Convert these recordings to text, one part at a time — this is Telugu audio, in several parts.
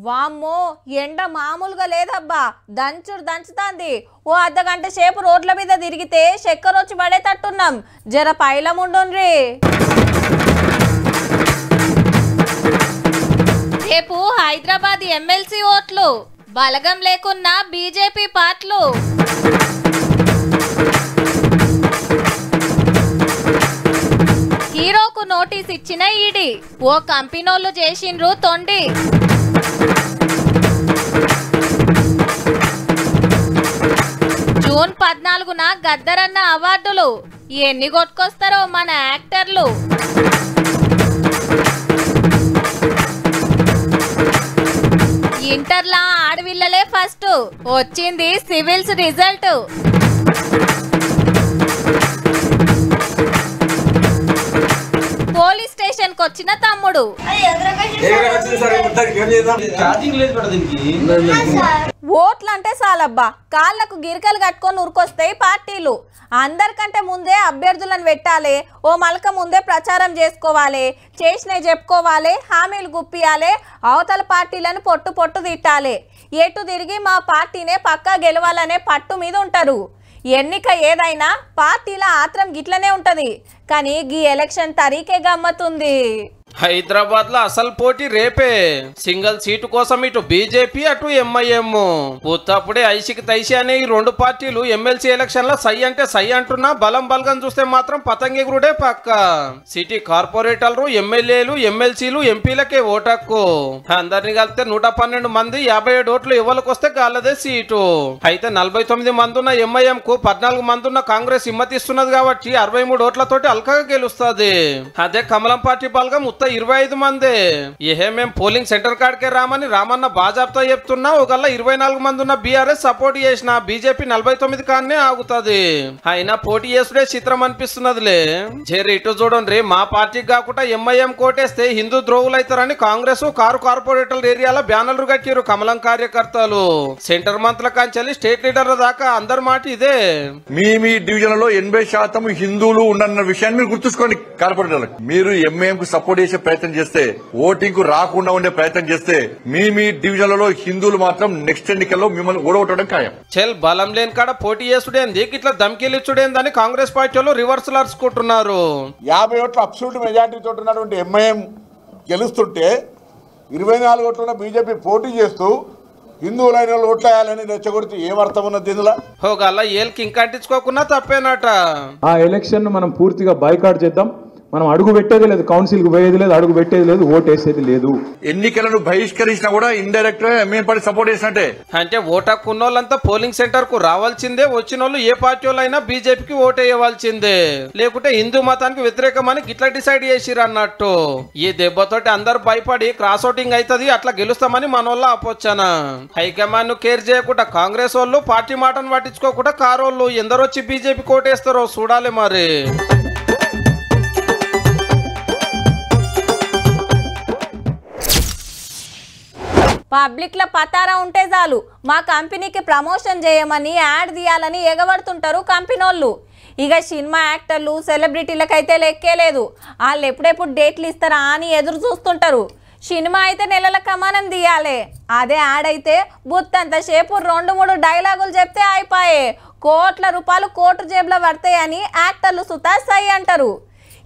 వామ్మో ఎండ మామూలుగా లేదబ్బా దంచుడు దంచుతాంది ఓ అర్ధగంట సేపు రోడ్ల మీద తిరిగితే చక్కెర వచ్చి పడేటట్టున్నాం జర పైలముండుండ్రి రేపు హైదరాబాద్ ఎమ్మెల్సీ ఓట్లు బలగం లేకున్నా బీజేపీ పార్టీలు హీరోకు నోటీస్ ఇచ్చిన ఈడీ ఓ కంపెనీలు చేసిండ్రు తొండి జూన్ 14న గద్దరన్న అవార్డులు ఎన్ని కొట్టుకొస్తారో మన యాక్టర్లు ఇంటర్లా ఆడవిల్లలే ఫస్ట్ వచ్చింది సివిల్స్ రిజల్ట్ పోలీస్ స్టేషన్ కు వచ్చిన తమ్ముడు ఓట్లంటే చాలబ్బా కాళ్ళకు గిరికలు కట్టుకొని ఉరికొస్తాయి పార్టీలు అందరికంటే ముందే అభ్యర్థులను పెట్టాలి ఓ మలక ముందే ప్రచారం చేసుకోవాలి చేసినవి చెప్పుకోవాలి హామీలు గుప్పియాలి అవతల పార్టీలను పొట్టు పొట్టు తిట్టాలి ఎటు తిరిగి మా పార్టీనే పక్కా గెలవాలనే పట్టు మీద ఉంటారు ఎన్నిక ఏదైనా పార్టీల ఆత్రం గిట్లనే ఉంటది కానీ గీ ఎలక్షన్ తరీకే గమ్మతుంది హైదరాబాద్ లో అసలు పోటీ రేపే సింగిల్ సీటు కోసం ఇటు బీజేపీ అటు ఎంఐఎం ఉత్తప్పుడే ఐసికి తైసి అనే ఈ రెండు పార్టీలు ఎమ్మెల్సీ ఎలక్షన్ లో సై అంటే సై అంటున్నా బలం బలగం చూస్తే మాత్రం పతంగిగురుడే పక్క సిటీ కార్పొరేటర్లు ఎమ్మెల్యేలు ఎమ్మెల్సీలు ఎంపీలకే ఓటక్కు అందరిని కలిపితే 112 మంది 57 ఓట్లు ఇవ్వలకు వస్తే గాలదే సీటు అయితే 49 మంది ఉన్న ఎంఐఎం కు 14 మంది ఉన్న కాంగ్రెస్ హిమ్మతిస్తున్నది కాబట్టి 63 ఓట్లతోటి అల్కగా గెలుస్తుంది అదే కమలం పార్టీ బలగం 25 మంది ఏమేం పోలింగ్ సెంటర్ కాడికే రామని రామన్న బాజాబ్తా చెప్తున్నా ఒకళ్ళ 24 మంది ఉన్న బీఆర్ఎస్ సపోర్ట్ చేసిన బీజేపీ 49 కాన్నే ఆగుతుంది అయినా పోటీ చేసుడే చిత్రం అనిపిస్తున్నదిలే జరి ఇటు చూడండి మా పార్టీకి కాకుండా ఎంఐఎం కోటేస్తే హిందూ ద్రోవులు అవుతారని కాంగ్రెస్ కార్పొరేటర్ ఏరియాలో బ్యానర్లు కట్టారు కమలం కార్యకర్తలు సెంటర్ మంత్రుల కాంచెల్లి స్టేట్ లీడర్ల దాకా అందరి మాట ఇదే మీ డివిజన్ లో 80% హిందువులు ఉన్న విషయాన్ని మీరు గుర్తుంచుకోండి కార్పొరేటర్లకు మీరు ఎంఐఎం కు సపోర్ట్ ప్రయత్నం చేస్తే ఓటింగ్ కు రాకుండా ఉండే ప్రయత్నం చేస్తే మీ డివిజన్లలో హిందువులు మాత్రం నెక్స్ట్ ఎన్నికల్లో మిమ్మల్ని ఓడగొట్టడం ఖాయం చెల్ బలం లేని కాడ పోటీ చేసుడేంది ఇట్లా ధమ్కిలిచ్చుడేందని కాంగ్రెస్ పార్టీ వాళ్ళు రివర్స్ అరుచుకుంటున్నారు 50 ఓట్ల అబ్సల్యూట్ మెజార్టీ తోటి ఉన్నటువంటి ఎంఐఎం గెలుస్తుంటే 24 ఓట్ల బీజేపీ పోటీ చేస్తూ హిందువులైన ఓట్లు వేయాలని రెచ్చగొడితే ఏమర్థం ఉన్నది ఇందులో హోగల్లా ఏళ్ళకి ఇంకా అంటించుకోకుండా తప్పేనట ఆ ఎలక్షన్ మనం పూర్తిగా బాయ్కాట్ చేద్దాం మనం అడుగు పెట్టేది లేదు కౌన్సిల్ కు పోయేది లేదు అడుగు పెట్టేది లేదు ఓటు వేసేది లేదు ఎన్నికలను బహిష్కరించినా కూడా ఇండైరెక్ట్ గా ఎంఐఎం పార్టీ సపోర్ట్ చేసినట్టే అంటే ఓటక్కున్నోళ్ళంతా పోలింగ్ సెంటర్ కు రావాల్సిందే వచ్చిన వాళ్ళు ఏ పార్టీ వాళ్ళైనా బీజేపీకి ఓటేయవలసిందే లేకుంటే హిందూ మతానికి వ్యతిరేకమని గిట్లా డిసైడ్ చేసిరు అన్నట్టు ఈ దెబ్బతోటి అందరు భయపడి క్రాస్ ఓటింగ్ అవుతుంది అట్లా గెలుస్తామని మనోళ్ళ ఆపోచ్చాన హైకమాండ్ కేర్ చేయకుండా కాంగ్రెస్ వాళ్ళు పార్టీ మాటను పట్టించుకోకుండా కారోళ్ళు ఎందరొచ్చి బీజేపీ కోటేస్తారో చూడాలి మరి పబ్లిక్ లో పతారా ఉంటే చాలు మా కంపెనీకి ప్రమోషన్ చేయమని యాడ్ తీయాలని ఎగబడుతుంటారు కంపెనీళ్ళు ఇక సినిమా యాక్టర్లు సెలబ్రిటీలకైతే లెక్కే లేదు వాళ్ళు ఎప్పుడెప్పుడు డేట్లు ఇస్తారా అని ఎదురు చూస్తుంటారు సినిమా అయితే నెలల కమానం తీయాలి అదే యాడ్ అయితే బుత్తంతసేపు 2-3 డైలాగులు చెప్తే అయిపోయే కోట్ల రూపాయలు కోటు జేబులో పడతాయని యాక్టర్లు సుతా సై అంటారు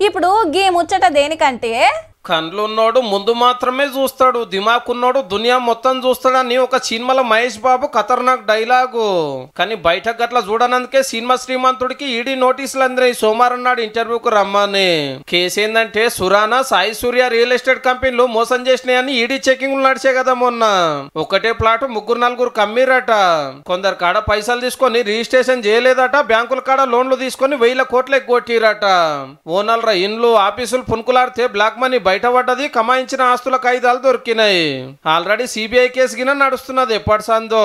ఇప్పుడు గీ ముచ్చట దేనికంటే కండ్లున్నోడు ముందు మాత్రమే చూస్తాడు దిమాకున్నోడు దునియా మొత్తం చూస్తాడని ఒక సినిమాలో మహేష్ బాబు ఖతర్నాక్ డైలాగు కానీ బయట గట్ల చూడనందుకే సినిమా శ్రీమంతుడికి ఈడీ నోటీసులు అందినాయి సోమవారం నాడు ఇంటర్వ్యూకు రమ్మని కేసు ఏందంటే సురానా సాయి సూర్య రియల్ ఎస్టేట్ కంపెనీలు మోసం చేసినాయని ఈడీ చెకింగ్లు నడిచే కదా మొన్న ఒకటే ప్లాట్ 3-4 కమ్మిరట కొందరు కాడ పైసలు తీసుకొని రిజిస్ట్రేషన్ చేయలేదట బ్యాంకుల కాడ లోన్లు తీసుకొని 1000 కోట్లకు కొట్టిరట ఓనర్ల ఇండ్లు ఆఫీసులు పునుకులాడితే బ్లాక్ మనీ బయటపడ్డది కమాయించిన ఆస్తుల కాగితాలు దొరికినాయి ఆల్రెడీ సిబిఐ కేసు గిన నడుస్తున్నది ఎప్పటిసందో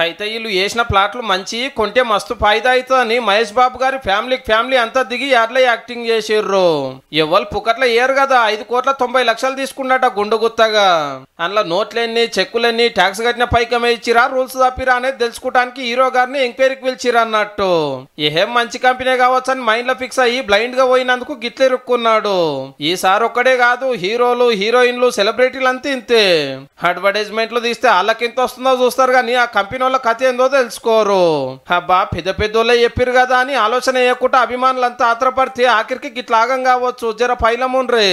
అయితే వీళ్ళు వేసిన ప్లాట్లు మంచి కొంటే మస్తు ఫాయిదా అవుతుందని మహేష్ బాబు గారి ఫ్యామిలీ అంతా దిగి యాడ్లో యాక్టింగ్ చేసిర్రు ఎవరు పుకట్ల ఏరు కదా 5,90,00,000 తీసుకున్నట గుండు గుత్తగా అందులో నోట్లెన్ని చెక్కులెన్ని ట్యాక్స్ కట్టిన పైకమే ఇచ్చిరా రూల్స్ తప్పిరా అనేది తెలుసుకోవడానికి హీరో గారిని ఎంక్వైరీకి పిలిచిరా అన్నట్టు ఏం మంచి కంపెనీ కావచ్చు అని మైండ్ లో ఫిక్స్ అయ్యి బ్లైండ్ గా పోయినందుకు గిట్లెరుక్కున్నాడు ఈసారి ఒక్కడే కాదు హీరోలు హీరోయిన్లు సెలబ్రిటీలు అంతా ఇంతే. అడ్వర్టైజ్మెంట్లు తీస్తే వాళ్ళకి ఎంత వస్తుందో చూస్తారు కానీ ఆ కంపెనీ వాళ్ళ కథ ఏందో తెలుసుకోరు. అబ్బా పెద్ద పెద్దోళ్ళే చెప్పారు కదా అని ఆలోచన చేయకుండా అభిమానులంతా ఆత్రపడితే ఆఖరికి గిట్లాగం కావచ్చు. జర పైలముండ్రి.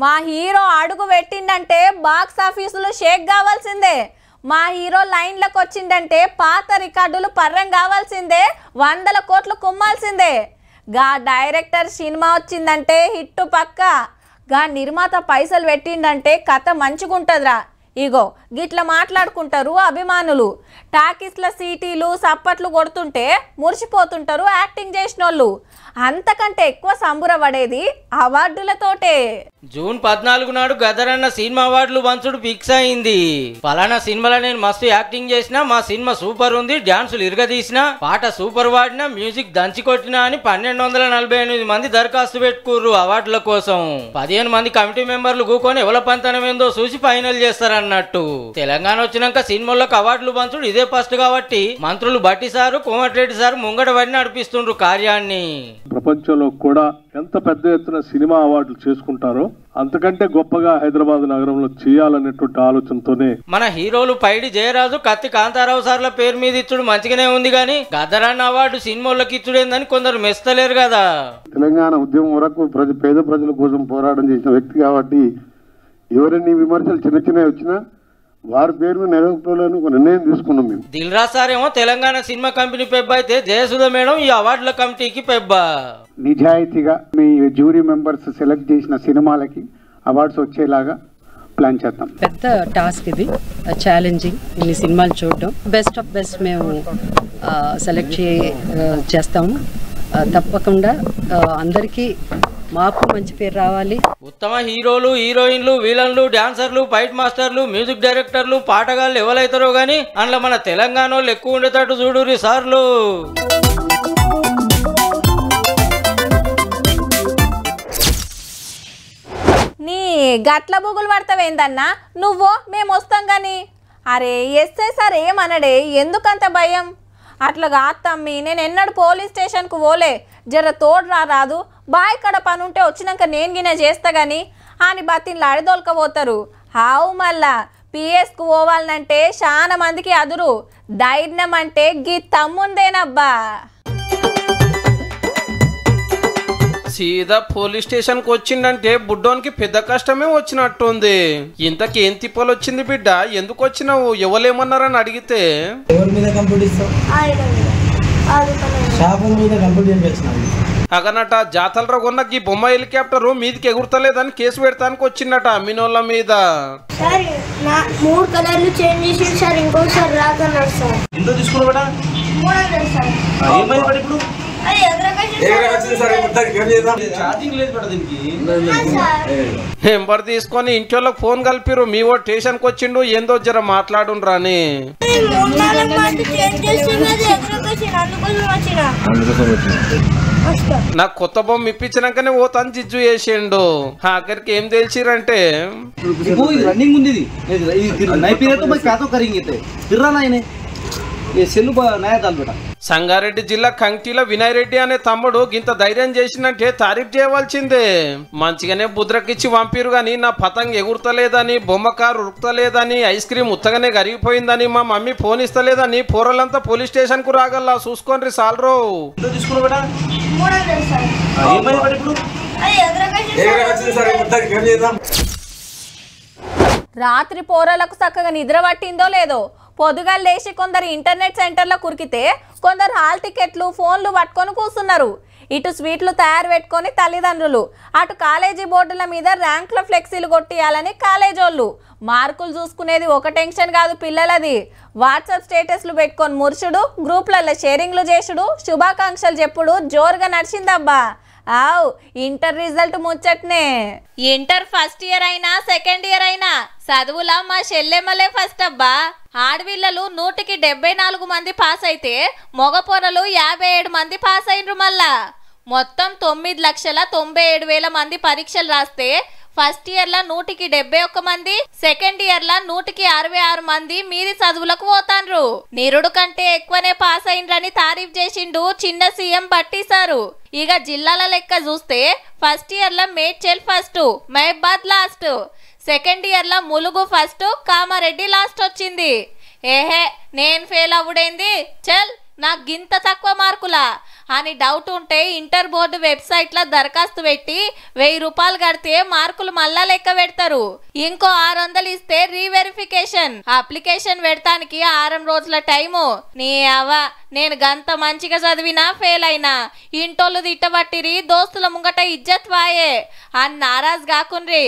మా హీరో అడుగు పెట్టిందంటే బాక్స్ ఆఫీసులో షేక్ కావాల్సిందే. మా హీరో లైన్లకు వచ్చిందంటే పాత రికార్డులు పర్రం కావాల్సిందే, 100 కోట్లు కుమ్మాల్సిందే. గా డైరెక్టర్ సినిమా వచ్చిందంటే హిట్టు పక్క. గా నిర్మాత పైసలు పెట్టిందంటే కథ మంచిగుంటుందిరా. ఇగో గిట్లా మాట్లాడుకుంటారు అభిమానులు. టాకీస్ల సీటీలు సప్పట్లు కొడుతుంటే మురిసిపోతుంటారు యాక్టింగ్ చేసిన వాళ్ళు. అంతకంటే ఎక్కువ సంబురపడేది అవార్డులతోటే. జూన్ 14 నాడు గదరన్న సినిమా అవార్డులు పంచుడు ఫిక్స్ అయింది. పలానా సినిమాలో నేను మస్తు యాక్టింగ్ చేసిన, మా సినిమా సూపర్ ఉంది, డాన్సులు ఇరగదీసిన, పాట సూపర్ వాడినా, మ్యూజిక్ దంచి కొట్టినా అని 1248 మంది దరఖాస్తు పెట్టుకుర్రు అవార్డుల కోసం. 15 మంది కమిటీ మెంబర్లు కూకొని ఎవల పంతనం ఏందో చూసి ఫైనల్ చేస్తారన్నట్టు. తెలంగాణ వచ్చినాక సినిమాలకు అవార్డులు పంచుడు ఇదే ఫస్ట్ కాబట్టి మంత్రులు బట్టి సారు, కోమటిరెడ్డి సారు ముంగట పడి నడిపిస్తుండ్రు కార్యాన్ని. ప్రపంచంలో కూడా ఎంత పెద్ద ఎత్తున సినిమా అవార్డులు చేసుకుంటారో అంతకంటే గొప్పగా హైదరాబాద్ నగరంలో చేయాలనేటువంటి ఆలోచనతోనే మన హీరోలు పైడి జయరాజు, కత్తి కాంతారావు సార్ల పేరు మీద ఇచ్చుడు మంచిగానే ఉంది కానీ గదరన్న అవార్డు సినిమాలకు ఇచ్చుడేందని కొందరు మెస్తలేరు కదా. తెలంగాణ ఉద్యమం వరకు పేద ప్రజల కోసం పోరాటం చేసిన వ్యక్తి కాబట్టి ఎవరైనా విమర్శలు చిన్న చిన్నవి వచ్చినా వారి పేరు నెలకొల్పాలని ఒక నిర్ణయం తీసుకున్నాం మేము. దిల్ రాజు సార్ ఏమో తెలంగాణ సినిమా కంపెనీ పెబ్బ అయితే జయసుధ మేడం ఈ అవార్డుల కమిటీకి పెబ్బ. నిజాయితీగా మీ జ్యూరీ మెంబర్స్ సెలెక్ట్ చేసిన సినిమాలకి అవార్డ్స్ వచ్చేలాగా ప్లాన్ చేద్దాం. పెద్ద టాస్క్ ఇది, ఛాలెంజింగ్. ఇన్ని సినిమాలు చూడడం, బెస్ట్ ఆఫ్ బెస్ట్ మేము సెలెక్ట్ చేస్తాము. తప్పకుండా అందరికీ మాకు మంచి పేరు రావాలి. ఉత్తమ హీరోలు, హీరోయిన్లు, విలన్లు, డాన్సర్లు, ఫైట్ మాస్టర్లు, మ్యూజిక్ డైరెక్టర్లు, పాటగాళ్ళు ఎవరైతారో గానీ అందులో మన తెలంగాణ వాళ్ళు ఎక్కువ ఉండేటట్టు చూడురి సార్లు. నీ గట్ల బుగులు పడతావేందన్నా నువ్వు, మేము వస్తాం కానీ. అరే ఎస్ఐ సార్ ఏమనడే, ఎందుకంత భయం? అట్లా కాదు తమ్మి, నేను ఎన్నడూ పోలీస్ స్టేషన్కు పోలే. జర తోడు రాదు, బాయ్ కడ పని ఉంటే వచ్చినాక నేను గినే చేస్తా కానీ అని బతిన్లు అడిదోలుకపోతారు. హావు మళ్ళా పిఎస్కు పోవాలంటే చాలా మందికి అదురు. ధైర్యం అంటే గీ తమ్ముందేనబ్బా. సీదా పోలీస్ స్టేషన్ కు వచ్చిందంటే బుడ్డోనికి పెద్ద కష్టమే వచ్చినట్టుంది. ఇంతకి ఏం తిప్పలు వచ్చింది బిడ్డ, ఎందుకు వచ్చినావు, ఎవరేమన్నారని అడిగితే అగనట జాతరలో కొన్న ఈ బొమ్మ హెలికాప్టర్ మీదికి ఎగురుతలేదని కేసు పెడతానికి వచ్చిందట అమ్మినోళ్ళ మీద. 3 కలర్లు చేంజ్ చేసి సార్, ఇంకోసారి రాకన్నారు సార్. ఎందుకు తీసుకున్నావు? 300 సార్. ఇప్పుడు నెంబర్ తీసుకొని ఇంట్లో ఫోన్ కలిపిరు. మీ ఓ స్టేషన్ కు వచ్చిండు, ఏందో జర మాట్లాడు రాని. నాకు కొత్త బొమ్మ ఇప్పించినాకనే ఓ తను జిజ్జు చేసిండు. ఆఖరికి ఏం తెలిసిరంటే రన్నింగ్ ఉంది, సంగారెడ్డి జిల్లా కంకిల వినయ్ రెడ్డి అనే తమ్ముడు గింత ధైర్యం చేసినట్టే తారీఫ్ చేయవలసిందే. మంచిగానే బుద్రకిచ్చి పంపిరు గాని నా పతంగ్ ఎగురుతలేదని, బొమ్మ కారు ఉరుకుతలేదని, ఐస్ క్రీమ్ ఉత్తగానే కరిగిపోయిందని, మా మమ్మీ ఫోన్ ఇస్తలేదని పోరలంతా పోలీస్ స్టేషన్ కు రాగల్లా చూసుకోండి సాల్రో. రాత్రి పోరలకు చక్కగా నిద్ర పట్టిందో లేదో, పొద్దుగా లేచి కొందరు ఇంటర్నెట్ సెంటర్లో కురికితే కొందరు హాల్ టికెట్లు, ఫోన్లు పట్టుకొని కూర్చున్నారు. ఇటు స్వీట్లు తయారు పెట్టుకొని తల్లిదండ్రులు, అటు కాలేజీ బోర్డుల మీద ర్యాంకుల ఫ్లెక్సీలు కొట్టియాలని కాలేజీ వాళ్ళు. మార్కులు చూసుకునేది ఒక టెన్షన్ కాదు పిల్లలది. వాట్సాప్ స్టేటస్లు పెట్టుకొని మురుచుడు, గ్రూప్లలో షేరింగ్లు చేసుడు, శుభాకాంక్షలు చెప్పుడు జోరుగా నడిచిందబ్బా. ఆవ్ ఇంటర్ రిజల్ట్ ముచ్చట్నే. ఇంటర్ ఫస్ట్ ఇయర్ అయినా సెకండ్ ఇయర్ అయినా చదువులా మా చెల్లెమ్మలే ఫస్ట్ అబ్బా. ఆడపిల్లలు 100కి 74 మంది పాస్ అయితే మగ పొరలు 57 మంది పాస్ అయినరు. మళ్ళా మొత్తం 9,97,000 మంది పరీక్షలు రాస్తే ఫస్ట్ ఇయర్ ల 171 మంది, సెకండ్ ఇయర్ ల 166 మంది మీది చదువులకు పోతాండ్రు. నిరుడు కంటే ఎక్కువనే పాస్ అయిండ్రని తారీఫ్ చేసిండు చిన్న సీఎం బట్టిసారు. ఇక జిల్లాల లెక్క చూస్తే ఫస్ట్ ఇయర్ ల మేడ్చల్ ఫస్ట్, మహబాద్ లాస్ట్, సెకండ్ ఇయర్ ల ములుగు ఫస్ట్, కామారెడ్డి లాస్ట్ వచ్చింది. ఏహే నేను ఫెయిల్ అవ్వడేంది, చల్ నాకు గింత తక్కువ మార్కులా అని డౌట్ ఉంటే ఇంటర్ బోర్డు వెబ్సైట్ లో దరఖాస్తు పెట్టి 1000 రూపాయలు కడితే మార్కులు మళ్ళా లెక్క పెడతారు. ఇంకో 600 ఇస్తే రీవెరిఫికేషన్. అప్లికేషన్ పెడతానికి 6 రోజుల టైము. నీ అవ్వ నేను గంత మంచిగా చదివినా ఫెయిల్ అయినా ఇంటోళ్ళు తిట్టబట్టిరి, దోస్తుల ముంగట ఇజ్జత్ వాయే అని నారాజ్ కాకుండ్రి.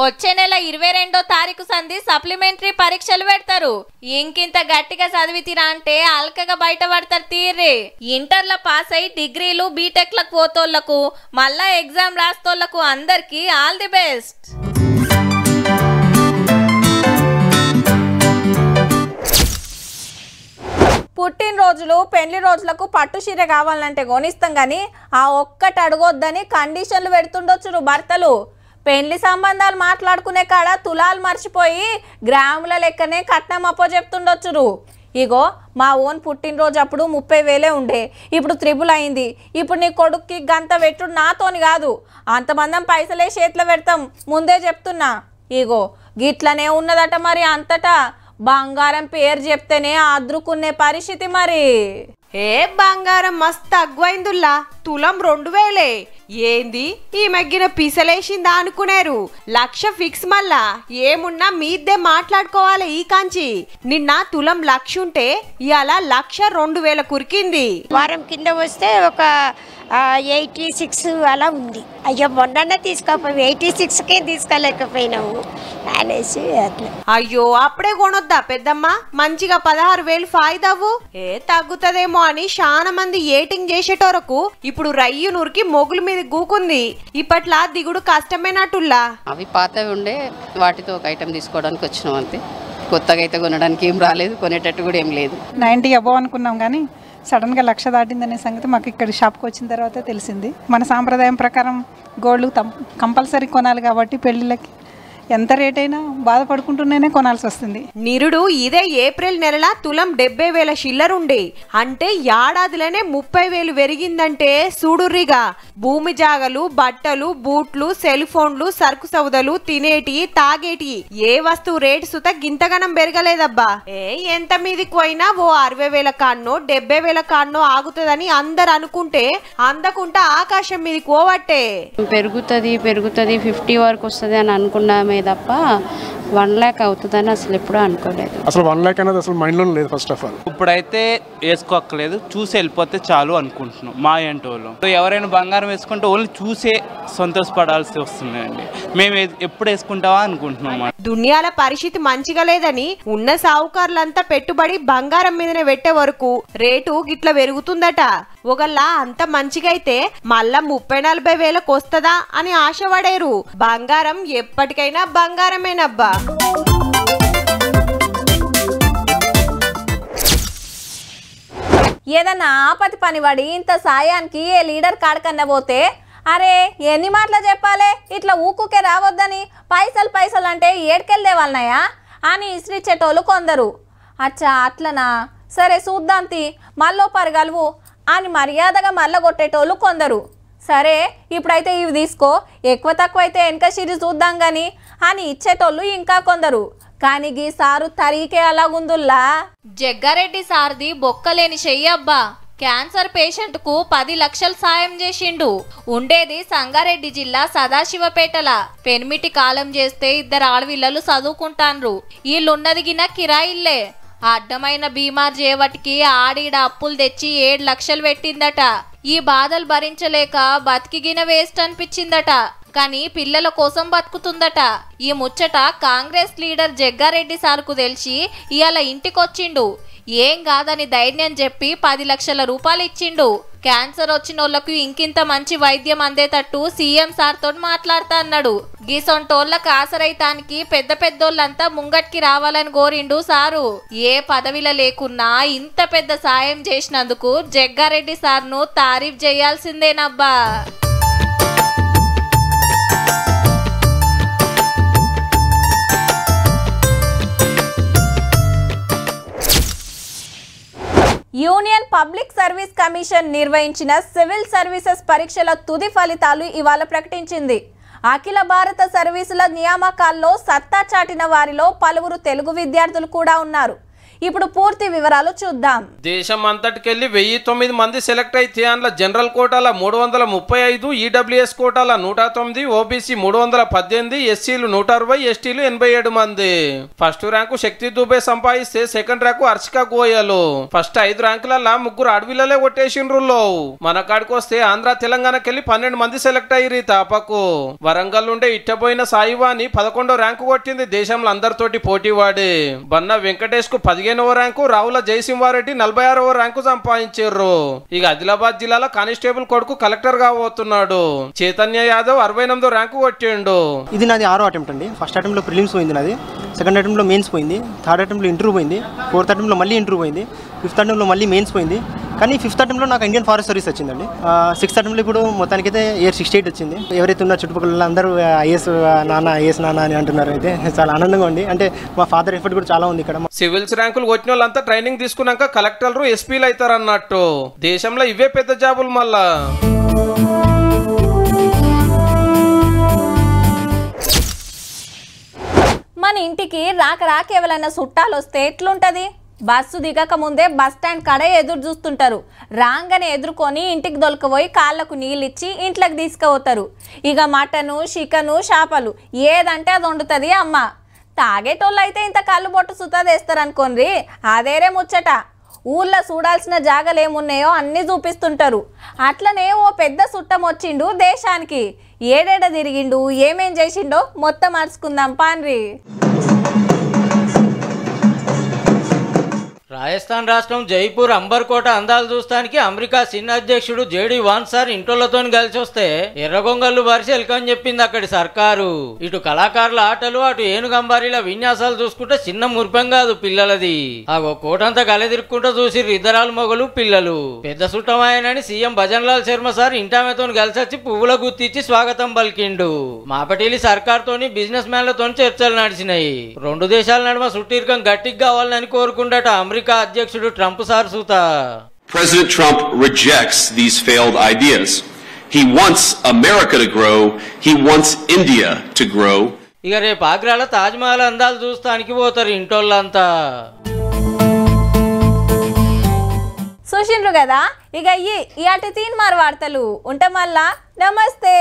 వచ్చే నెల 22వ తారీఖు సంధి సప్లిమెంటరీ పరీక్షలు పెడతారు. ఇంకింత గట్టిగా చదివితిరా అంటే అల్కగా బయటపడతారు తీర్రి. ఇంటర్ల పాస్ అయి డిగ్రీలు బీటెక్లకు పోతోళ్లకు మళ్ళా ఎగ్జామ్ రాస్తోళ్లకు అందరికి ఆల్ ది బెస్ట్. పుట్టినరోజులు పెళ్లి రోజులకు పట్టు చీర కావాలంటే కొనిస్తాం కానీ ఆ ఒక్కటి అడగొద్దని కండిషన్లు పెడుతుండొచ్చురు భర్తలు. పెళ్లి సంబంధాలు మాట్లాడుకునే కాడ తులాలు మర్చిపోయి గ్రాముల లెక్కనే కట్నం అప్పో చెప్తుండొచ్చురు. ఇగో మా ఓన్ పుట్టినరోజు అప్పుడు 30,000 ఉండే, ఇప్పుడు 3 అయింది. ఇప్పుడు నీ కొడుక్కి గంత పెట్టుడు నాతోని కాదు, అంతమందం పైసలే చేతిలో పెడతాం ముందే చెప్తున్నా. ఇగో గిట్లనే ఉన్నదట మరి అంతటా. బంగారం పేరు చెప్తేనే అద్రుకునే పరిస్థితి మరి. ఏ బంగారం మస్తు అగ్వైందుల్లా, తులం 2,000. ఏంది ఈ మగ్గిన పీసలేసిందా అనుకునేరు. 1,00,000 ఫిక్స్. మళ్ళా ఏమున్నా మీద్దే మాట్లాడుకోవాలి. ఈ కాంచి నిన్న తులం 1,00,000 ఉంటే ఇవాళ 1,02,000 కురికింది. వారం కింద వస్తే ఒక 86 అలా ఉంది. అయ్యో మొన్న తీసుకోపోయి 86కే తీసుకోలేకపోయినావు అనేసి అట్లా. అయ్యో అప్పుడే కొనొద్దా పెద్దమ్మ, మంచిగా 16,000 ఫాయిదావు. తగ్గుతుందేమో అని చాలా మంది ఏటింగ్ చేసేటోరకు ఇప్పుడు రయ్యు నూరికి మొగుల మీద గూకుంది. ఇప్పట్లా దిగుడు కష్టమైనట్టుల్లా. అవి పాతవి ఉండే, వాటితో ఒక ఐటమ్ తీసుకోవడానికి వచ్చినాం అంతే. కొత్తగా అయితే కొనడానికి ఏం రాలేదు, కొనేటట్టు కూడా ఏం లేదు. 90 అబోవ్ అనుకున్నాం కానీ సడన్గా 1,00,000 దాటిందనే సంగతి మాకు ఇక్కడ షాప్కి వచ్చిన తర్వాత తెలిసింది. మన సాంప్రదాయం ప్రకారం గోల్డ్ కంపల్సరీ కొనాలి కాబట్టి పెళ్ళిళ్ళకి ఎంత రేట్ అయినా బాధపడుకుంటూనే కొనాల్సి వస్తుంది. నిరుడు ఇదే ఏప్రిల్ నెలల తులం 70,000 చిల్లరుండే, అంటే ఏడాదిలోనే 30,000 పెరిగిందంటే చూడుర్రిగా. భూమి జాగలు, బట్టలు, బూట్లు, సెల్ ఫోన్లు, సరుకు సౌదలు, తినేటి తాగేటి ఏ వస్తువు రేటు సుత గింతగనం పెరగలేదబ్బా. ఎంత మీదికి పోయినా ఓ 60,000 కాన్నో 70,000 కాన్నో ఆగుతుందని అందరు అనుకుంటే అందకుంటా ఆకాశం మీదకి పోవట్టే. పెరుగుతుంది 50 వరకు వస్తుంది అని అనుకున్నామే తప్ప 1 lakh అవుతుందని అసలు ఎప్పుడూ అనుకోలేదు. అసలు 1 lakh అనేది అసలు మైండ్లో లేదు ఫస్ట్ ఆఫ్ ఆల్. ఇప్పుడైతే వేసుకోక్కలేదు, చూసి వెళ్ళిపోతే చాలు అనుకుంటున్నాం మా ఏంటోళ్ళు. ఎవరైనా బంగారం వేసుకుంటే ఓన్లీ చూసే సంతోషపడాల్సి వస్తుందండి. మేము ఎప్పుడు వేసుకుంటావా అనుకుంటున్నాం. దునియాల పరిస్థితి మంచిగా లేదని ఉన్న సావుకారులంతా పెట్టుబడి బంగారం మీదనే పెట్టే వరకు రేటు గిట్ల పెరుగుతుందట. ఒకళ్ళ అంత మంచిగా అయితే మళ్ళా 30-40 వేలకు వస్తుందా అని ఆశపడేరు. బంగారం ఎప్పటికైనా బంగారమేనబ్బా. ఏదన్నా ఆపతి పని పడి ఇంత సాయానికి ఏ లీడర్ కాడకన్నా పోతే అరే ఎన్ని మాటలు చెప్పాలి, ఇట్లా ఊకుకే రావద్దని, పైసలు అంటే ఏడ్కెళ్ళేవాళ్ళనయా అని ఇసిరిచ్చేటోళ్ళు కొందరు. అచ్చా అట్లనా, సరే చూద్దాంతి మళ్ళీ పరగలువు అని మర్యాదగా మళ్ళీ కొట్టేటోళ్ళు కొందరు. సరే ఇప్పుడైతే ఇవి తీసుకో, ఎక్కువ తక్కువ అయితే వెనక సిరి చూద్దాం కానీ అని ఇచ్చేటోళ్ళు ఇంకా కొందరు. కానీ గీ సారు తరీకే అలాగుందుల్లా. జగ్గారెడ్డి సార్ది బొక్కలేని చెయ్యబ్బా. క్యాన్సర్ పేషెంట్ కు 10 లక్షలు సాయం చేసిండు. ఉండేది సంగారెడ్డి జిల్లా సదాశివపేటల. పెనిమిటి కాలం చేస్తే 2 ఆడవిల్లలు చదువుకుంటాన్రు. వీళ్ళున్నది గిన కిరాయిల్లే. అడ్డమైన బీమార్ చేయవటికి ఆడిడ అప్పులు తెచ్చి 7 లక్షలు పెట్టిందట. ఈ బాధలు భరించలేక బతికిగిన వేస్ట్ అనిపించిందట. కానీ పిల్లల కోసం బతుకుతుందట. ఈ ముచ్చట కాంగ్రెస్ లీడర్ జగ్గారెడ్డి సార్కు తెలిసి ఇవాళ ఇంటికొచ్చిండు. ఏం కాదని ధైర్యం చెప్పి 10 లక్షల రూపాయలు ఇచ్చిండు. క్యాన్సర్ వచ్చిన వాళ్ళకు ఇంకింత మంచి వైద్యం అందేటట్టు సీఎం సార్ తోటి మాట్లాడుతా అన్నాడు. గీసొంటోళ్ళకు ఆసరైతానికి పెద్దోళ్ళంతా ముంగట్కి రావాలని కోరిండు సారు. ఏ పదవిలో లేకున్నా ఇంత పెద్ద సాయం చేసినందుకు జగ్గారెడ్డి సార్ను తారీఫ్ చేయాల్సిందేనబ్బా. యూనియన్ పబ్లిక్ సర్వీస్ కమిషన్ నిర్వహించిన సివిల్ సర్వీసెస్ పరీక్షల తుది ఫలితాలు ఇవాళ ప్రకటించింది. అఖిల భారత సర్వీసుల నియామకాల్లో సత్తా చాటిన వారిలో పలువురు తెలుగు విద్యార్థులు కూడా ఉన్నారు. ఇప్పుడు పూర్తి వివరాలు చూద్దాం. దేశం అంతటికెళ్ళి 1009 మంది సెలెక్ట్ అయితే అందులో జనరల్ కోటాల 335, ఈడబ్ల్యూఎస్ కోటాల 109, ఓబీసీ 318, ఎస్సీలు 160, ఎస్టీలు 87 మంది. ఫస్ట్ ర్యాంకు శక్తి దుబే సంపాదిస్తే second rank Harshika Goyal. First 5 ర్యాంకులలో 3 అడవిలలే కొట్టేసిండ్రులో. మన కాడికి వస్తే ఆంధ్ర తెలంగాణకెళ్ళి 12 మంది సెలెక్ట్ అయ్యి తాపకు. వరంగల్ ఉండే ఇట్టబోయిన సాయివాని 11వ ర్యాంకు కొట్టింది దేశంలో అందరితోటి పోటీ వాడి. బన్న వెంకటేష్ కు 15వ ర్యాంకు, రావుల జయసింహారెడ్డి 46వ ర్యాంకు సంపాదించారు. ఇక ఆదిలాబాద్ జిల్లాలో కానిస్టేబుల్ కొడుకు కలెక్టర్ గా పోతున్నాడు. చైతన్య యాదవ్ 68వ ర్యాంకు కొట్టిండు. ఇది నాది 6వ అటెంప్ట్ అండి. ఫస్ట్ అటెంప్ట్ లో ప్రిలిమ్స్ పోయింది నాది, సెకండ్ అటెంప్ట్ లో మెయిన్స్ పోయింది, థర్డ్ అటెంప్ట్ లో ఇంటర్వ్యూ పోయింది, ఫోర్త్ అటెంప్ట్ లో మళ్ళీ ఇంటర్వ్యూ పోయింది, ఫిఫ్త్ అటెంప్ట్ లో మళ్ళీ మెయిన్స్ పోయింది. కానీ ఫిఫ్త్ అటెంప్ట్ లో నాకు ఇండియన్ ఫారెస్ట్ సర్వీస్ వచ్చిందండి. సిక్స్త్ అటెంప్ట్ లో ఇప్పుడు మొత్తానికైతే ఇయర్ 68 వచ్చింది. ఎవరైతే ఉన్న చుట్టుపక్కల అందరూ ఐఏఎస్ నాన్న అని అంటున్నారు. అయితే చాలా ఆనందంగా ఉంది. అంటే మా ఫాదర్ ఎఫర్ట్ కూడా చాలా ఉంది ఇక్కడ. సివిల్స్ ర్యాంకులు వచ్చిన వాళ్ళంతా ట్రైనింగ్ తీసుకున్నాక కలెక్టర్లు ఎస్పీలు అవుతారు అన్నట్టు. దేశంలో ఇవే పెద్ద జాబులు. మళ్ళా మన ఇంటికి రాక ఎవరైనా చుట్టాలు వస్తే ఎట్లుంటది? బస్సు దిగక ముందే బస్ స్టాండ్ కాడ ఎదురు చూస్తుంటారు. రాగానే ఎదుర్కొని ఇంటికి దొలకపోయి కాళ్ళకు నీళ్ళిచ్చి ఇంట్లోకి తీసుకుపోతారు. ఇక మటను, చికెను, చేపలు ఏదంటే అది వండుతుంది అమ్మ. తాగేటోళ్ళు అయితే ఇంత కళ్ళు బొట్టు సుతాదేస్తారు అనుకోండి. అదేరే ముచ్చట. ఊళ్ళో చూడాల్సిన జాగాలు ఏమున్నాయో అన్నీ చూపిస్తుంటారు. అట్లనే ఓ పెద్ద చుట్టం వచ్చిండు దేశానికి. ఏడేడ తిరిగిండు, ఏమేం చేసిండో మొత్తం అరుచుకుందాం పాన్రి. రాజస్థాన్ రాష్ట్రం జైపూర్ అంబర్కోట అందాలు చూస్తానికి అమెరికా చిన్న అధ్యక్షుడు జేడీ వాన్స్ సార్ ఇంటోళ్లతో కలిసి వస్తే ఎర్రగొంగళ్ళు బారిసి వెల్కమ్ చెప్పింది అక్కడి సర్కారు. ఇటు కళాకారుల ఆటలు, అటు ఏనుగంబారీల విన్యాసాలు చూసుకుంటే చిన్న మురిపం కాదు పిల్లలది. ఆ కోటంతా కలెదిరుక్కుంటూ చూసిర్రు ఇద్దరాలు మొగలు పిల్లలు. పెద్ద సుట్టమాయనని సీఎం భజన్లాల్ శర్మ సార్ ఇంటామెతో కలిసి వచ్చి పువ్వుల గుర్తిచ్చి స్వాగతం పలికిండు. మాపటిలి సర్కార్తోని బిజినెస్ మ్యాన్లతో చర్చలు నడిచినాయి. రెండు దేశాల నడుమ సుట్టీర్కం గట్టిగా కావాలని కోరుకుంటట అమెరికా అధ్యక్షుడు Trump sir Suta. President Trump rejects these failed ideas. He wants America to grow. He wants India to grow. ఇక రేపు ఆగ్రాలో తాజ్మహల్ అందాలు చూస్తానికి పోతారు ఇంటోళ్ళంతా. చూసిండ్రు కదా. ఇక ఇయాటి తీన్మార్ వార్తలు ఉంటే మళ్ళా నమస్తే.